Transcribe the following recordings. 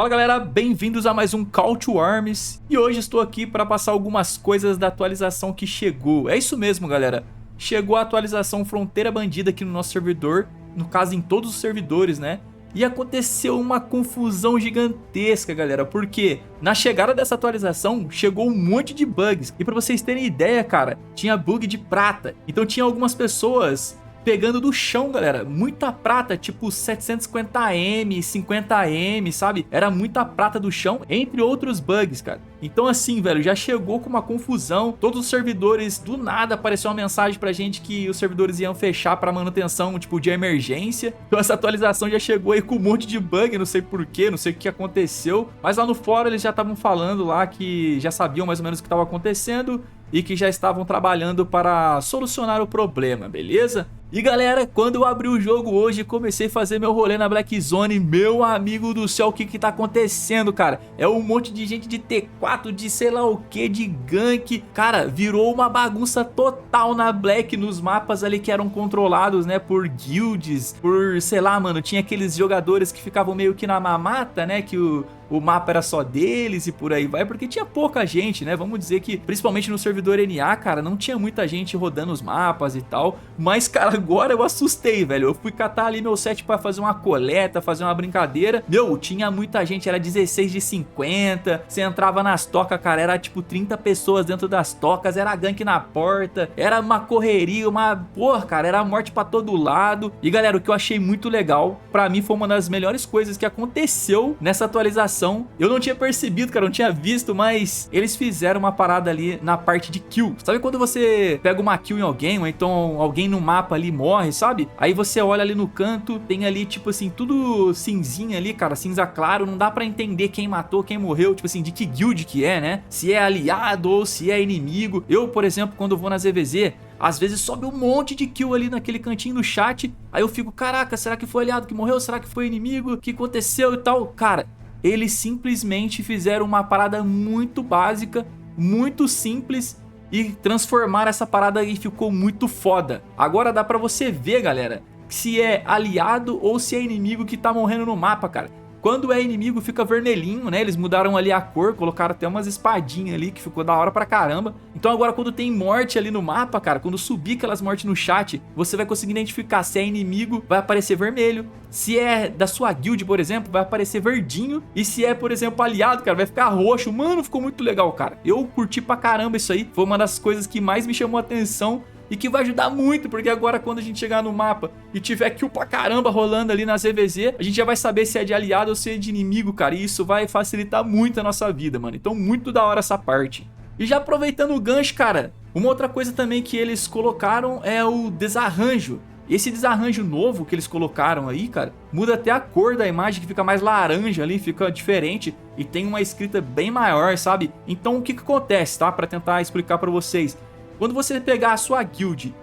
Fala galera, bem-vindos a mais um Call to Arms. E hoje estou aqui para passar algumas coisas da atualização que chegou. É isso mesmo galera, chegou a atualização Fronteira Bandida aqui no nosso servidor. No caso em todos os servidores, né? E aconteceu uma confusão gigantesca galera, porque na chegada dessa atualização chegou um monte de bugs. E pra vocês terem ideia cara, tinha bug de prata. Então tinha algumas pessoas pegando do chão, galera, muita prata, tipo 750M, 50M, sabe? Era muita prata do chão, entre outros bugs, cara. Então assim, velho, já chegou com uma confusão. Todos os servidores, do nada, apareceu uma mensagem pra gente que os servidores iam fechar pra manutenção, tipo, de emergência. Então essa atualização já chegou aí com um monte de bug, não sei porquê, não sei o que aconteceu. Mas lá no fórum eles já estavam falando lá que já sabiam mais ou menos o que estava acontecendo e que já estavam trabalhando para solucionar o problema, beleza? E galera, quando eu abri o jogo hoje e comecei a fazer meu rolê na Black Zone, meu amigo do céu, o que tá acontecendo, cara? É um monte de gente de T4, de sei lá o que, de gank. Cara, virou uma bagunça total na Black, nos mapas ali que eram controlados, né, por guilds, por, sei lá, mano, tinha aqueles jogadores que ficavam meio que na mamata, né, que o mapa era só deles e por aí vai, porque tinha pouca gente, né? Vamos dizer que, principalmente no servidor NA, cara, não tinha muita gente rodando os mapas e tal. Mas, cara, agora eu assustei, velho. Eu fui catar ali meu set pra fazer uma coleta, fazer uma brincadeira. Meu, tinha muita gente, era 16 de 50. Você entrava nas tocas, cara, era tipo 30 pessoas dentro das tocas, era gank na porta, era uma correria, porra, cara, era morte pra todo lado. E, galera, o que eu achei muito legal, pra mim foi uma das melhores coisas que aconteceu nessa atualização. Eu não tinha percebido, cara, não tinha visto, mas eles fizeram uma parada ali na parte de kill. Sabe quando você pega uma kill em alguém, ou então alguém no mapa ali morre, sabe? Aí você olha ali no canto, tem ali tipo assim, tudo cinzinha ali, cara, cinza claro, não dá pra entender quem matou, quem morreu, tipo assim, de que guild que é, né? Se é aliado ou se é inimigo. Eu, por exemplo, quando vou na ZVZ, às vezes sobe um monte de kill ali naquele cantinho do chat, aí eu fico, caraca, será que foi aliado que morreu? Será que foi inimigo? O que aconteceu e tal? Cara, eles simplesmente fizeram uma parada muito básica, muito simples e transformaram essa parada e ficou muito foda. Agora dá pra você ver, galera, se é aliado ou se é inimigo que tá morrendo no mapa, cara. Quando é inimigo fica vermelhinho, né? Eles mudaram ali a cor, colocaram até umas espadinhas ali que ficou da hora pra caramba. Então agora quando tem morte ali no mapa, cara, quando subir aquelas mortes no chat, você vai conseguir identificar se é inimigo, vai aparecer vermelho. Se é da sua guild, por exemplo, vai aparecer verdinho. E se é, por exemplo, aliado, cara, vai ficar roxo. Mano, ficou muito legal, cara. Eu curti pra caramba isso aí. Foi uma das coisas que mais me chamou a atenção e que vai ajudar muito, porque agora quando a gente chegar no mapa e tiver kill pra caramba rolando ali na ZVZ, a gente já vai saber se é de aliado ou se é de inimigo, cara, e isso vai facilitar muito a nossa vida, mano. Então muito da hora essa parte. E já aproveitando o gancho, cara, uma outra coisa também que eles colocaram é o desarranjo. Esse desarranjo novo que eles colocaram aí, cara, muda até a cor da imagem, que fica mais laranja ali, fica diferente e tem uma escrita bem maior, sabe? Então o que que acontece, tá? Pra tentar explicar pra vocês. Quando você pegar a sua guild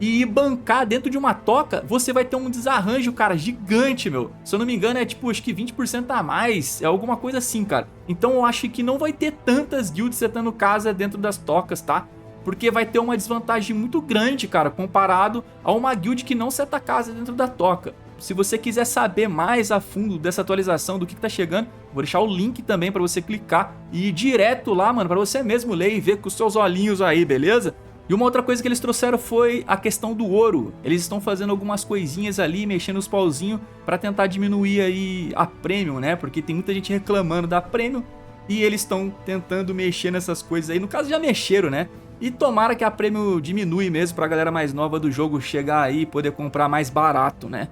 e bancar dentro de uma toca, você vai ter um desarranjo, cara, gigante, meu. Se eu não me engano é tipo, acho que 20% a mais, é alguma coisa assim, cara. Então eu acho que não vai ter tantas guilds setando casa dentro das tocas, tá? Porque vai ter uma desvantagem muito grande, cara, comparado a uma guild que não seta casa dentro da toca. Se você quiser saber mais a fundo dessa atualização, do que tá chegando, vou deixar o link também pra você clicar e ir direto lá, mano, pra você mesmo ler e ver com os seus olhinhos aí, beleza? E uma outra coisa que eles trouxeram foi a questão do ouro. Eles estão fazendo algumas coisinhas ali, mexendo os pauzinhos pra tentar diminuir aí a premium, né? Porque tem muita gente reclamando da premium e eles estão tentando mexer nessas coisas aí. No caso já mexeram, né? E tomara que a premium diminui mesmo pra galera mais nova do jogo chegar aí e poder comprar mais barato, né?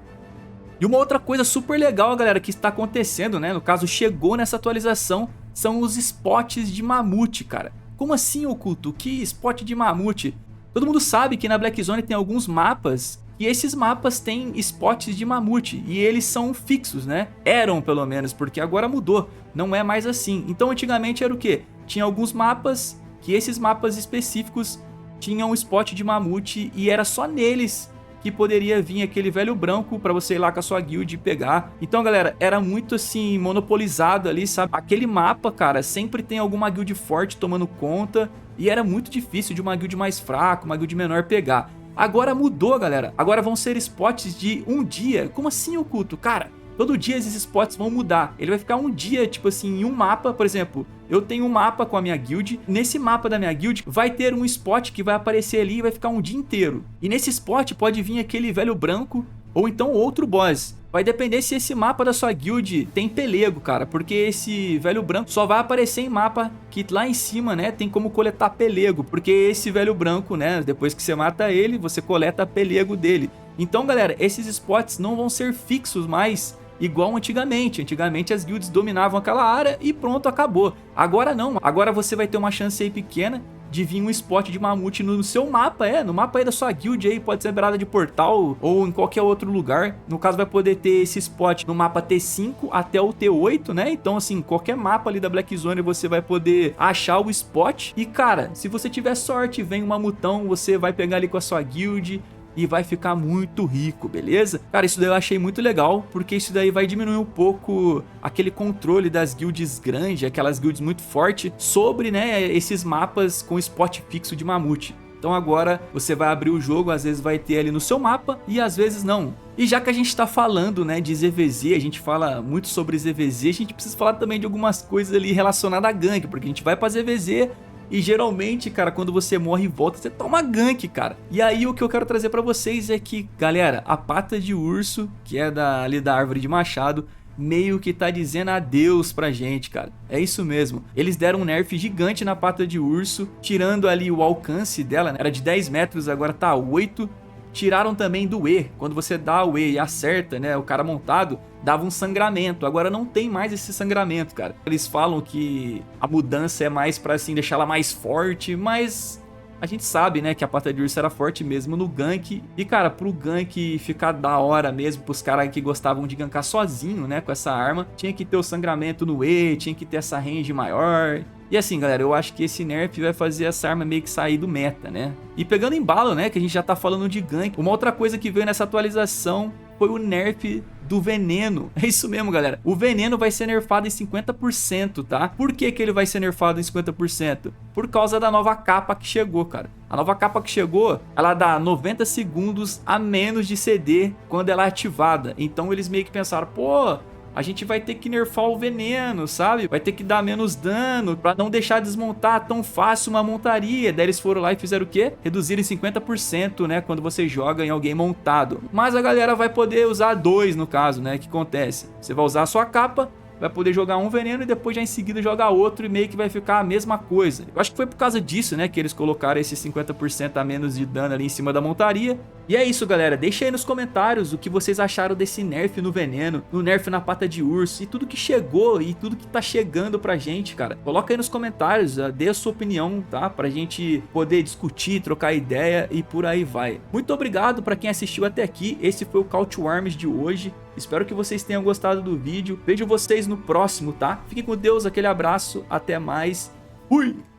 E uma outra coisa super legal, galera, que está acontecendo, né? No caso, chegou nessa atualização, são os spots de mamute, cara. Como assim, Oculto? Que spot de mamute? Todo mundo sabe que na Black Zone tem alguns mapas e esses mapas têm spots de mamute e eles são fixos, né? Eram, pelo menos, porque agora mudou. Não é mais assim. Então, antigamente era o quê? Tinha alguns mapas que esses mapas específicos tinham um spot de mamute e era só neles que poderia vir aquele velho branco pra você ir lá com a sua guild e pegar. Então, galera, era muito assim, monopolizado ali, sabe? Aquele mapa, cara, sempre tem alguma guild forte tomando conta e era muito difícil de uma guild mais fraca, uma guild menor pegar. Agora mudou, galera. Agora vão ser spots de um dia. Como assim, Oculto? Cara, todo dia esses spots vão mudar. Ele vai ficar um dia, tipo assim, em um mapa, por exemplo, eu tenho um mapa com a minha guild, nesse mapa da minha guild vai ter um spot que vai aparecer ali e vai ficar um dia inteiro. E nesse spot pode vir aquele velho branco ou então outro boss. Vai depender se esse mapa da sua guild tem pelego, cara, porque esse velho branco só vai aparecer em mapa que lá em cima, né, tem como coletar pelego, porque esse velho branco, né, depois que você mata ele, você coleta pelego dele. Então, galera, esses spots não vão ser fixos mais igual antigamente. Antigamente as guilds dominavam aquela área e pronto, acabou. Agora não, agora você vai ter uma chance aí pequena de vir um spot de mamute no seu mapa, no mapa aí da sua guild aí, pode ser beirada de portal ou em qualquer outro lugar. No caso vai poder ter esse spot no mapa T5 até o T8, né? Então assim, qualquer mapa ali da Black Zone você vai poder achar o spot. E cara, se você tiver sorte, vem um mamutão, você vai pegar ali com a sua guild e vai ficar muito rico, beleza? Cara, isso daí eu achei muito legal, porque isso daí vai diminuir um pouco aquele controle das guilds grandes, aquelas guilds muito fortes, sobre, né, esses mapas com spot fixo de mamute. Então agora você vai abrir o jogo, às vezes vai ter ali no seu mapa e às vezes não. E já que a gente tá falando, né, de ZVZ, a gente fala muito sobre ZVZ, a gente precisa falar também de algumas coisas ali relacionadas a gank, porque a gente vai pra ZVZ e geralmente, cara, quando você morre e volta, você toma gank, cara. E aí o que eu quero trazer pra vocês é que, galera, a pata de urso, que é ali da árvore de machado, meio que tá dizendo adeus pra gente, cara. É isso mesmo. Eles deram um nerf gigante na pata de urso, tirando ali o alcance dela, né? Era de 10 metros, agora tá 8. Tiraram também do E, quando você dá o E e acerta, né, o cara montado, dava um sangramento. Agora não tem mais esse sangramento, cara. Eles falam que a mudança é mais pra, assim, deixar ela mais forte, mas a gente sabe, né, que a pata de urso era forte mesmo no gank. E, cara, pro gank ficar da hora mesmo, pros caras que gostavam de gankar sozinho, né, com essa arma, tinha que ter o sangramento no E, tinha que ter essa range maior. E assim, galera, eu acho que esse nerf vai fazer essa arma meio que sair do meta, né? E pegando em embalo, né, que a gente já tá falando de gank, uma outra coisa que veio nessa atualização foi o nerf do veneno. É isso mesmo, galera. O veneno vai ser nerfado em 50%, tá? Por que que ele vai ser nerfado em 50%? Por causa da nova capa que chegou, cara. A nova capa que chegou, ela dá 90 segundos a menos de CD quando ela é ativada. Então eles meio que pensaram, pô, a gente vai ter que nerfar o veneno, sabe? Vai ter que dar menos dano pra não deixar desmontar tão fácil uma montaria. Daí eles foram lá e fizeram o quê? Reduziram em 50%, né? Quando você joga em alguém montado. Mas a galera vai poder usar 2 no caso, né? O que acontece? Você vai usar a sua capa, vai poder jogar um veneno e depois já em seguida jogar outro e meio que vai ficar a mesma coisa. Eu acho que foi por causa disso, né, que eles colocaram esse 50% a menos de dano ali em cima da montaria. E é isso, galera. Deixa aí nos comentários o que vocês acharam desse nerf no veneno, no nerf na pata de urso e tudo que chegou e tudo que tá chegando pra gente, cara. Coloca aí nos comentários, dê a sua opinião, tá? Pra gente poder discutir, trocar ideia e por aí vai. Muito obrigado pra quem assistiu até aqui. Esse foi o Call to Arms de hoje. Espero que vocês tenham gostado do vídeo. Vejo vocês no próximo, tá? Fiquem com Deus, aquele abraço, até mais. Fui!